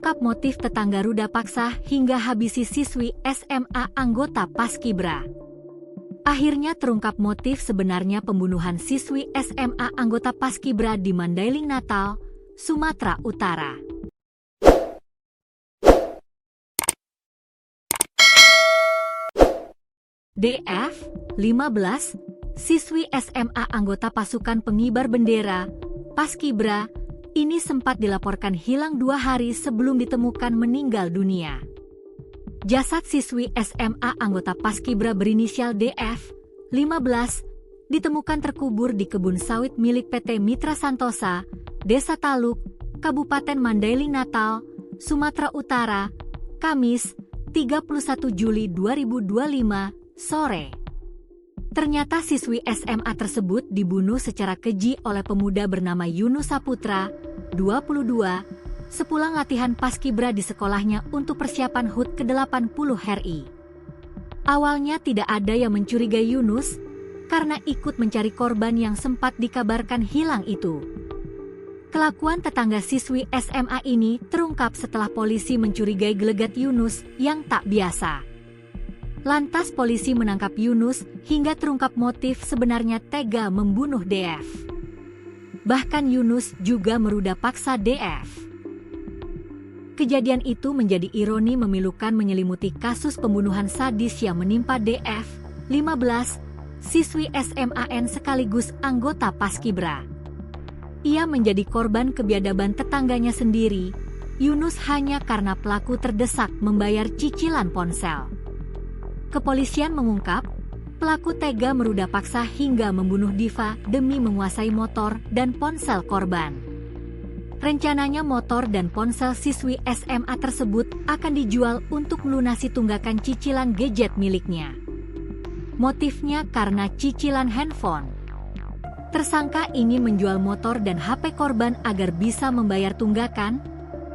Ungkap motif tetangga ruda paksa hingga habisi siswi SMA anggota Paskibra. Akhirnya terungkap motif sebenarnya pembunuhan siswi SMA anggota Paskibra di Mandailing Natal, Sumatera Utara. DF, 15, siswi SMA anggota pasukan pengibar bendera, Paskibra, ini sempat dilaporkan hilang 2 hari sebelum ditemukan meninggal dunia. Jasad siswi SMA anggota Paskibra berinisial DF, 15, ditemukan terkubur di kebun sawit milik PT Mitra Santosa, Desa Taluk, Kabupaten Mandailing Natal, Sumatera Utara, Kamis, 31 Juli 2025, sore. Ternyata siswi SMA tersebut dibunuh secara keji oleh pemuda bernama Yunus Saputra, 22, sepulang latihan Paskibra di sekolahnya untuk persiapan HUT ke-80 RI. Awalnya tidak ada yang mencurigai Yunus, karena ikut mencari korban yang sempat dikabarkan hilang itu. Kelakuan tetangga siswi SMA ini terungkap setelah polisi mencurigai gelagat Yunus yang tak biasa. Lantas polisi menangkap Yunus hingga terungkap motif sebenarnya tega membunuh DF. Bahkan Yunus juga meruda paksa DF. Kejadian itu menjadi ironi memilukan menyelimuti kasus pembunuhan sadis yang menimpa DF, 15, siswi SMAN sekaligus anggota Paskibra. Ia menjadi korban kebiadaban tetangganya sendiri, Yunus hanya karena pelaku terdesak membayar cicilan ponsel. Kepolisian mengungkap, pelaku tega meruda paksa hingga membunuh Diva demi menguasai motor dan ponsel korban. Rencananya motor dan ponsel siswi SMA tersebut akan dijual untuk melunasi tunggakan cicilan gadget miliknya. Motifnya karena cicilan handphone. Tersangka ingin menjual motor dan HP korban agar bisa membayar tunggakan,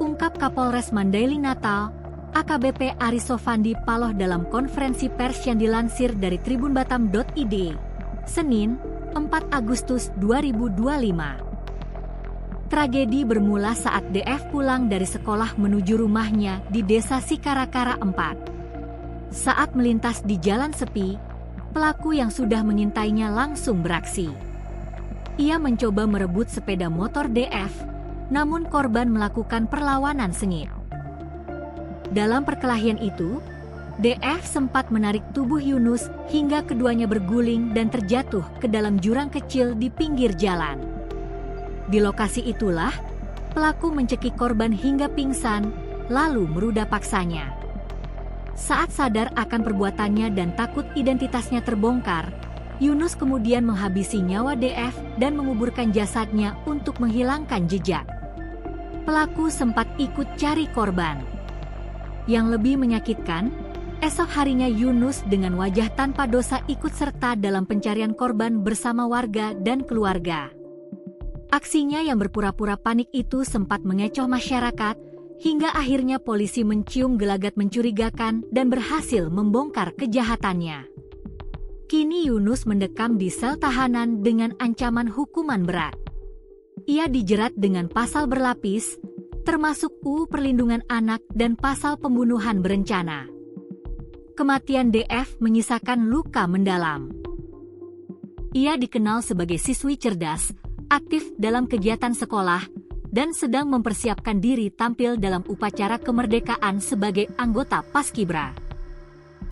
ungkap Kapolres Mandailing Natal, AKBP Arisofandi Paloh dalam konferensi pers yang dilansir dari tribunbatam.id, Senin, 4 Agustus 2025. Tragedi bermula saat DF pulang dari sekolah menuju rumahnya di Desa Sikarakara 4. Saat melintas di jalan sepi, pelaku yang sudah mengintainya langsung beraksi. Ia mencoba merebut sepeda motor DF, namun korban melakukan perlawanan sengit. Dalam perkelahian itu, DF sempat menarik tubuh Yunus hingga keduanya berguling dan terjatuh ke dalam jurang kecil di pinggir jalan. Di lokasi itulah, pelaku mencekik korban hingga pingsan, lalu meruda paksanya. Saat sadar akan perbuatannya dan takut identitasnya terbongkar, Yunus kemudian menghabisi nyawa DF dan menguburkan jasadnya untuk menghilangkan jejak. Pelaku sempat ikut cari korban. Yang lebih menyakitkan, esok harinya Yunus dengan wajah tanpa dosa ikut serta dalam pencarian korban bersama warga dan keluarga. Aksinya yang berpura-pura panik itu sempat mengecoh masyarakat, hingga akhirnya polisi mencium gelagat mencurigakan dan berhasil membongkar kejahatannya. Kini Yunus mendekam di sel tahanan dengan ancaman hukuman berat. Ia dijerat dengan pasal berlapis, termasuk UU Perlindungan Anak dan pasal pembunuhan berencana. Kematian DF menyisakan luka mendalam. Ia dikenal sebagai siswi cerdas, aktif dalam kegiatan sekolah, dan sedang mempersiapkan diri tampil dalam upacara kemerdekaan sebagai anggota Paskibra.